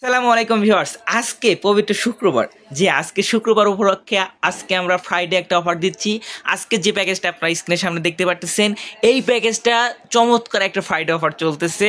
আসসালামু আলাইকুম ভিউয়ার্স। আজকে পবিত্র শুক্রবার, যে আজকে শুক্রবার উপলক্ষে আজকে আমরা ফ্রাইডে একটা অফার দিচ্ছি। আজকে যে প্যাকেজটা আপনারা স্ক্রিনের সামনে দেখতে পাচ্ছেন, এই প্যাকেজটা চমৎকার একটা ফ্রাইডে অফার চলতেছে।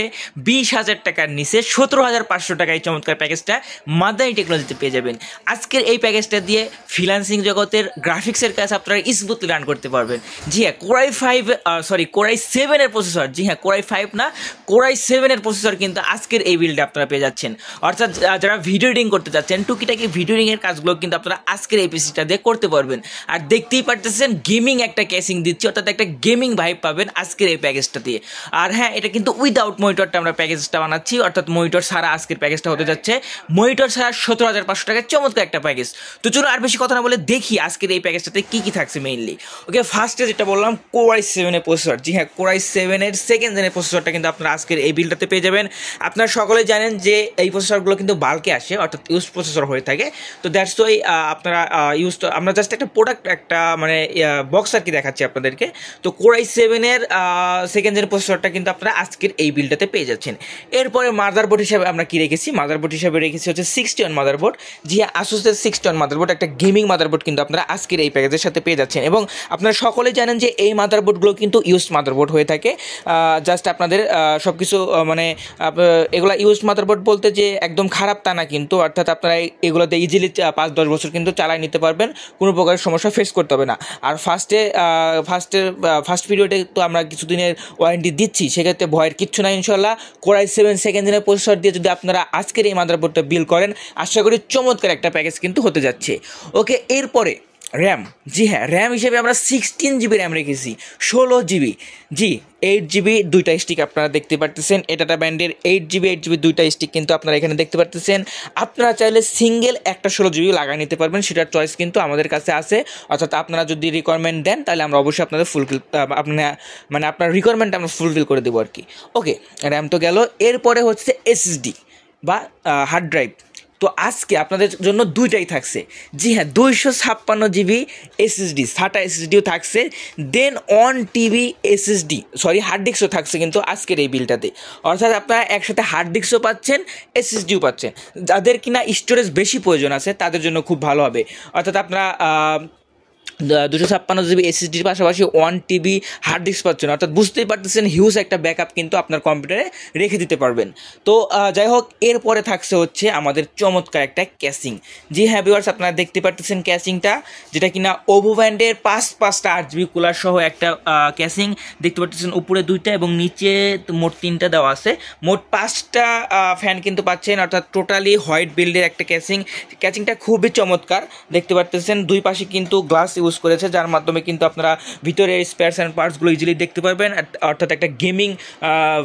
20,000 টাকার নিচে 17,500 টাকায় চমৎকার প্যাকেজটা মাদানী টেকনোলজিতে পেয়ে যাবেন। আজকের এই প্যাকেজটা দিয়ে ফ্রিল্যান্সিং জগতের গ্রাফিক্সের কাজ আপনারা স্মুথলি রান করতে পারবেন। জি হ্যাঁ, কোরাই 7-এর প্রসেসর, জি হ্যাঁ কোরাই 5 না, কোরাই 7-এর প্রসেসর কিন্তু আজকের এই বিল্ডে আপনারা পেয়ে যাচ্ছেন। অর্থাৎ যারা ভিডিও এডিটিং করতে চাচ্ছেন, টুকিটাকি ভিডিও এডিটিংয়ের কাজগুলো কিন্তু আপনারা আজকের এই পিসিটা দিয়ে করতে পারবেন। আর দেখতেই পারতেছেন গেমিং একটা ক্যাসিং দিচ্ছি, অর্থাৎ একটা গেমিং ভাইব পাবেন আজকের এই প্যাকেজটা দিয়ে। আর হ্যাঁ, এটা কিন্তু উইদাউট মনিটরটা আমরা প্যাকেজটা বানাচ্ছি, অর্থাৎ মনিটর ছাড়া আজকের প্যাকেজটা হতে যাচ্ছে। মনিটর ছাড়া 17,500 টাকার চমৎকার একটা প্যাকেজ। তো চলো আর বেশি কথা না বলে দেখি আজকের এই প্যাকেজটাতে কী কী থাকছে মেইনলি। ওকে, ফার্স্টে যেটা বললাম কোরাই 7-এর প্রসেসর, জি হ্যাঁ কোরাই 7-এর সেকেন্ড জেনের প্রসেসরটা কিন্তু আপনারা আজকের এই বিলটাতে পেয়ে যাবেন। আপনারা সকলে জানেন যে এই প্রসেসরগুলো কিন্তু বাল্কে আসে, অর্থাৎ ইউজ প্রসেসর হয়ে থাকে। তো দ্যাটস ওয়াই আপনারা আমরা জাস্ট একটা প্রোডাক্ট একটা মানে বক্স আর কি দেখাচ্ছি আপনাদেরকে। তো কোরাই 7-এর সেকেন্ড জেন প্রসেসরটা কিন্তু আপনারা আজকের এই বিলটাতে পেয়ে যাচ্ছেন। এরপরে মাদারবোর্ড হিসাবে আমরা কি রেখেছি, মাদারবোর্ড হিসাবে রেখেছি হচ্ছে 61 মাদারবোর্ড। জি আসুসের 61 মাদারবোর্ড, একটা গেমিং মাদারবোর্ড কিন্তু আপনারা আজকের এই প্যাকেজের সাথে পেয়ে যাচ্ছেন। এবং আপনারা সকলে জানেন যে এই মাদারবোর্ডগুলো কিন্তু ইউজড মাদারবোর্ড হয়ে থাকে। জাস্ট আপনাদের সব কিছু মানে এগুলো ইউজড মাদারবোর্ড বলতে যে একদম খারাপ তা না কিন্তু, অর্থাৎ আপনারা এগুলোতে ইজিলি 5-10 বছর কিন্তু চালাই নিতে পারবেন, কোনো প্রকার সমস্যা ফেস করতে হবে না। আর ফার্স্ট পিরিয়ডে তো আমরা কিছুদিনের ওয়ারেন্টি দিচ্ছি, সেক্ষেত্রে ভয়ের কিচ্ছু নাই ইনশাল্লাহ। কোরাই 7 সেকেন্ড জেনের প্রসেসর দিয়ে যদি আপনারা আজকের এই মাদারবোর্ডটা বিল করেন, আশা করি চমৎকার একটা প্যাকেজ কিন্তু হতে যাচ্ছে। ওকে, এরপরে র্যাম, জি হ্যাঁ র্যাম হিসেবে আমরা 16 জিবি র্যাম রেখেছি, 16 জিবি, জি 8 জিবি দুইটা স্টিক আপনারা দেখতে পারতেছেন। এটা ব্যান্ডের 8 জিবি দুইটা স্টিক কিন্তু আপনারা এখানে দেখতে পারতেছেন। আপনারা চাইলে সিঙ্গেল একটা 16 জিবি লাগাই নিতে পারবেন, সেটার চয়েস কিন্তু আমাদের কাছে আছে। অর্থাৎ আপনারা যদি রিকোয়ারমেন্ট দেন তাহলে আমরা অবশ্যই আপনাদের ফুলফিল আপনার রিকোয়ারমেন্ট আমরা ফুলফিল করে দেবো আর কি। ওকে, র্যাম তো গেল। এরপরে হচ্ছে এসএসডি বা হার্ড ড্রাইভ। তো আজকে আপনাদের জন্য দুইটাই থাকছে, জি হ্যাঁ 256 জিবি এসএসডি, SATA এসএসডিও থাকছে, দেন 1 টিবি এসএসডি হার্ড ডিস্কও থাকছে কিন্তু আজকের এই বিলটাতে। অর্থাৎ আপনারা একসাথে হার্ড ডিস্কও পাচ্ছেন, এসএসডিও পাচ্ছেন। যাদের কিনা স্টোরেজ বেশি প্রয়োজন আছে তাদের জন্য খুব ভালো হবে। অর্থাৎ আপনারা 256 জিবি এসএসডির পাশাপাশি 1 টিবি হার্ড ডিস্ক পাচ্ছেন, অর্থাৎ বুঝতেই পারতেছেন হিউজ একটা ব্যাকআপ কিন্তু আপনার কম্পিউটারে রেখে দিতে পারবেন। তো যাই হোক, এরপরে থাকছে হচ্ছে আমাদের চমৎকার একটা ক্যাসিং। জি হ্যাঁ ভিউয়ার্স, আপনারা দেখতে পারতেছেন ক্যাসিংটা, যেটা কিনা ওভো ব্র্যান্ডের 5টা 8 জিবি কুলার সহ একটা ক্যাসিং দেখতে পারতেছেন। উপরে 2টা এবং নিচে মোট 3টা দেওয়া আছে, মোট 5টা ফ্যান কিন্তু পাচ্ছেন, অর্থাৎ টোটালি হোয়াইট বিল্ডের একটা ক্যাচিংটা খুবই চমৎকার দেখতে পারতেছেন। দুই পাশে কিন্তু গ্লাস ইউজ করেছে, যার মাধ্যমে কিন্তু আপনারা ভিতরের স্পেয়ারস অ্যান্ড পার্টসগুলো ইজিলি দেখতে পারবেন, অর্থাৎ একটা গেমিং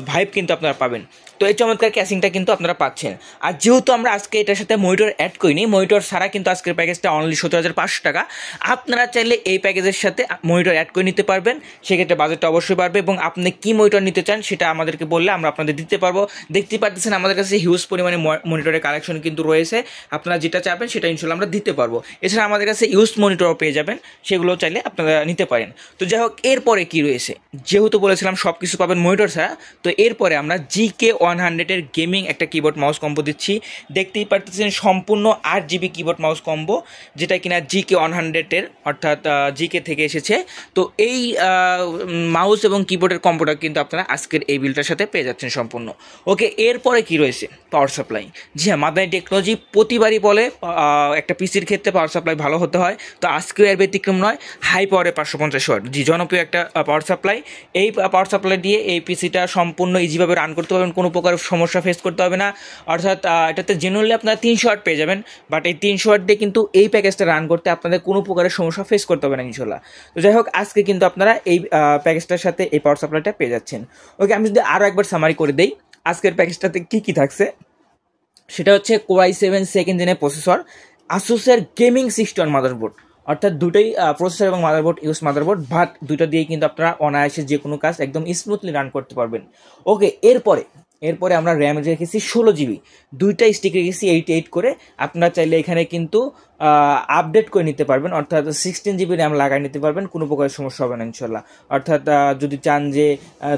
ভাইব কিন্তু আপনারা পাবেন। তো এই চমৎকার ক্যাসিংটা কিন্তু আপনারা পাচ্ছেন। আর যেহেতু আমরা আজকে এটার সাথে মনিটর অ্যাড করিনি, মনিটর ছাড়া কিন্তু আজকের প্যাকেজটা অনলি 17,500 টাকা। আপনারা চাইলে এই প্যাকেজের সাথে মনিটর অ্যাড করে নিতে পারবেন, সেক্ষেত্রে বাজেটটা অবশ্যই বাড়বে। এবং আপনি কী মনিটর নিতে চান সেটা আমাদেরকে বললে আমরা আপনাদের দিতে পারবো। দেখতে পাচ্ছেন আমাদের কাছে হিউজ পরিমাণে মনিটরের কালেকশন কিন্তু রয়েছে, আপনারা যেটা চাবেন সেটা ইনশাল্লাহ আমরা দিতে পারবো। এছাড়া আমাদের কাছে ইউজ মনিটরও পেয়ে যাবেন, সেগুলো চাইলে আপনারা নিতে পারেন। তো যাই হোক, এরপরে কী রয়েছে, যেহেতু বলেছিলাম সব কিছু পাবেন মনিটর ছাড়া, তো এরপরে আমরা GK100-এর গেমিং একটা কিবোর্ড মাউস কম্বো দিচ্ছি। দেখতেই পারতেছেন সম্পূর্ণ 8 জিবি কিবোর্ড মাউস কম্বো, যেটা কিনা GK100-এর অর্থাৎ জিকে থেকে এসেছে। তো এই মাউস এবং কিবোর্ডের কম্বোটা কিন্তু আপনারা আজকের এই বিলটার সাথে পেয়ে যাচ্ছেন সম্পূর্ণ। ওকে, এরপরে কি রয়েছে, পাওয়ার সাপ্লাই। জি হ্যাঁ, মাদানী টেকনোলজি প্রতিবারই বলে একটা পিসির ক্ষেত্রে পাওয়ার সাপ্লাই ভালো হতে হয়, তো আজকেও এর ব্যতিক্রম নয়। হাই পাওয়ারে 550 ওয়াট, জি জনপ্রিয় একটা পাওয়ার সাপ্লাই। এই পাওয়ার সাপ্লাই দিয়ে এই পিসিটা সম্পূর্ণ ইজিভাবে রান করতে পারবেন, কোনো প্রকার সমস্যা ফেস করতে হবে না। অর্থাৎ এটাতে জেনুইনলি আপনারা 300 ওয়াট পেয়ে যাবেন, বাট এই 300 ওয়াট দিয়ে কিন্তু এই প্যাকেজটা রান করতে আপনাদের কোনো প্রকারের সমস্যা ফেস করতে হবে না ইনশাল্লাহ। তো যাই হোক, আজকে কিন্তু আপনারা এই প্যাকেজটার সাথে এই পাওয়ার সাপ্লাইটা পেয়ে যাচ্ছেন। ওকে, আমি যদি আরও একবার সামারি করে দেই আজকের প্যাকেজটাতে কী কী থাকছে, সেটা হচ্ছে কোরাই 7 সেকেন্ড জেনের প্রসেসর, আসুসের গেমিং 61 মাদারবোর্ড, অর্থাৎ দুটোই প্রসেসর এবং মাদারবোর্ড ইউজ মাদারবোর্ড, বাট দুটো দিয়ে কিন্তু আপনারা অনায়াসে যে কোনো কাজ একদম স্মুথলি রান করতে পারবেন। ওকে, এরপরে এরপরে আমরা র্যাম রেখেছি 16 GB, দুইটা স্টিক রেখেছি 88 করে। আপনারা চাইলে এখানে কিন্তু আপডেট করে নিতে পারবেন, অর্থাৎ 16 GB র্যাম লাগাই নিতে পারবেন, কোনো প্রকার সমস্যা হবে না ইনশাল্লাহ। অর্থাৎ যদি চান যে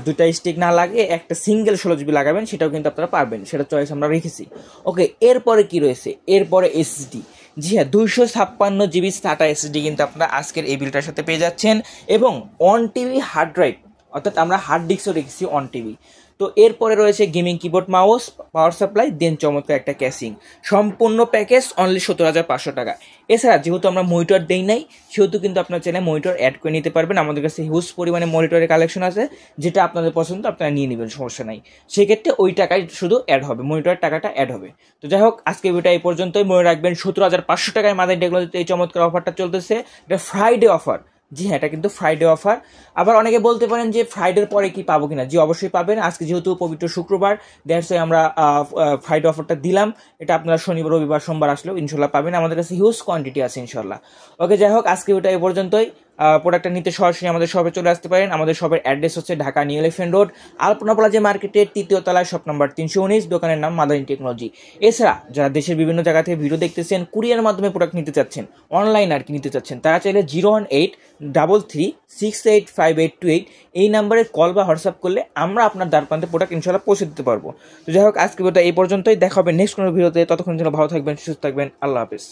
দুইটা স্টিক না লাগে একটা সিঙ্গেল 16 GB লাগাবেন, সেটাও কিন্তু আপনারা পারবেন, সেটা চয়েস আমরা রেখেছি। ওকে, এরপরে কি রয়েছে? এরপরে এসএসডি। জি হ্যাঁ, 256 GB SATA এসএসডি কিন্তু আপনারা আজকের এই বিলটার সাথে পেয়ে যাচ্ছেন, এবং 1 TB হার্ড ড্রাইভ, অর্থাৎ আমরা হার্ড ডিস্কও রেখেছি 1 TB। তো এরপরে রয়েছে gaming keyboard, mouse, power supply, then চমৎকার একটা ক্যাসিং। সম্পূর্ণ প্যাকেজ অনলি 17,500 টাকা। এছাড়া যেহেতু আমরা মনিটর দেই নাই, সেহেতু কিন্তু আপনার চাইলে মনিটর অ্যাড করে নিতে পারবেন। আমাদের কাছে হিউজ পরিমাণে মনিটরের কালেকশন আছে, যেটা আপনাদের পছন্দ আপনারা নিয়ে নেবেন, সমস্যা নাই। সেক্ষেত্রে ওই টাকায় শুধু অ্যাড হবে, মনিটরের টাকাটা অ্যাড হবে। তো যাই হোক, আজকে ভিডিওটা এই পর্যন্তই। মনে রাখবেন 17,500 টাকায় মাদার টেকনোলজিতে এই চমৎকার অফারটা চলতেছে। এটা ফ্রাইডে অফার। জি হ্যাঁ, এটা কিন্তু ফ্রাইডে অফার। আবার অনেকে বলতে পারেন যে ফ্রাইডের পরে কি পাবো কিনা। জি, অবশ্যই পাবেন। আজকে যেহেতু পবিত্র শুক্রবার, দ্যাটস ওয়াই আমরা ফ্রাইডে অফারটা দিলাম। এটা আপনারা শনিবার, রবিবার, সোমবার আসলেও ইনশাল্লাহ পাবেন। আমাদের কাছে হিউজ কোয়ান্টিটি আছে ইনশাল্লাহ। ওকে, যাই হোক, আজকে ওটা এই পর্যন্তই। প্রোডাক্টটা নিতে সরাসরি আমাদের শপে চলে আসতে পারেন। আমাদের শপের অ্যাড্রেস হচ্ছে ঢাকা নিউ এলিফ্যান্ট রোড, আলপনা প্লাজা মার্কেটের 3য় তলায়, শপ নাম্বার 319, দোকানের নাম মাদারিন টেকনোলজি। এছাড়া যারা দেশের বিভিন্ন জায়গা থেকে ভিডিও দেখতেছেন, কুরিয়ার মাধ্যমে প্রোডাক্ট নিতে চাচ্ছেন, অনলাইন আর কি নিতে চাচ্ছেন, তারা চাইলে 01833685828 এই নাম্বারে কল বা হোয়াটসঅ্যাপ করলে আমরা আপনার দ্বার প্রান্তে প্রোডাক্ট ইনশাল্লাহ পৌঁছে দিতে পারবো। তো যাই হোক, আজকে ভিডিওটা এই পর্যন্তই। দেখা হবে নেক্সট কোনো ভিডিওতে। ততক্ষণ জন্য ভালো থাকবেন, সুস্থ থাকবেন। আল্লাহ হাফেজ।